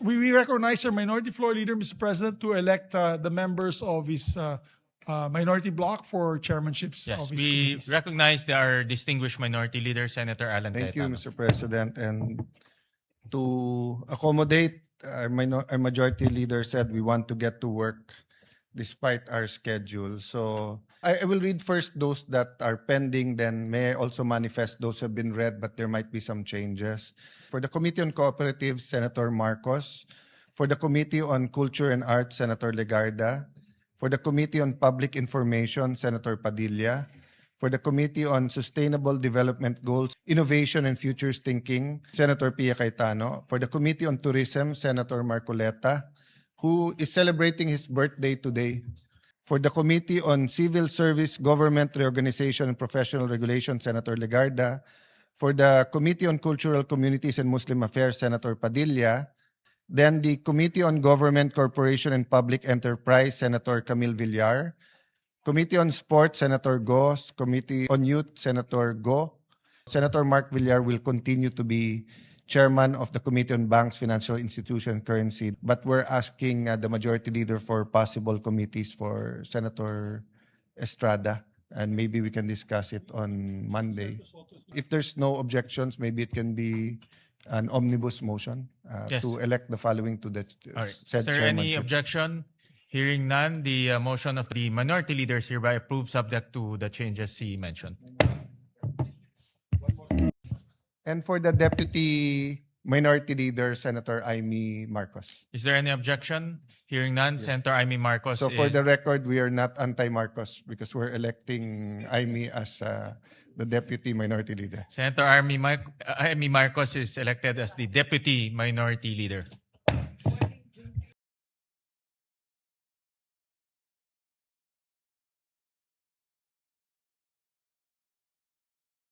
We recognize our Minority Floor Leader, Mr. President, to elect the members of his minority bloc for chairmanships Yes, of his we committees. recognize our distinguished minority leader, Senator Alan Thank you, Cayetano. Mr. President. And to accommodate our majority leader said we want to get to work despite our schedule. So I will read first those that are pending, then may I also manifest those have been read, but there might be some changes. For the Committee on Cooperatives, Senator Marcos. For the Committee on Culture and Arts, Senator Legarda. For the Committee on Public Information, Senator Padilla. For the Committee on Sustainable Development Goals, Innovation and Futures Thinking, Senator Pia Cayetano. For the Committee on Tourism, Senator Marcoleta, who is celebrating his birthday today. For the Committee on Civil Service, Government Reorganization and Professional Regulation, Senator Legarda. For the Committee on Cultural Communities and Muslim Affairs, Senator Padilla. Then the Committee on Government, Corporation and Public Enterprise, Senator Camille Villar. Committee on Sports, Senator Go. Committee on Youth, Senator Go. Senator Mark Villar will continue to be chairman of the Committee on Banks, Financial Institution, Currency. But we're asking the majority leader for possible committees for Senator Estrada. And maybe we can discuss it on Monday. If there's no objections, maybe it can be an omnibus motion Yes. to elect the following to the All right. said Is there any chairmanship. objection? Hearing none, the motion of the minority leaders hereby approved subject to the changes he mentioned. And for the deputy minority leader, Senator Amy Marcos. Is there any objection? Hearing none, Senator Amy Marcos So for is... the record, we are not anti-Marcos because we're electing Amy as the deputy minority leader. Senator Amy Marcos is elected as the deputy minority leader.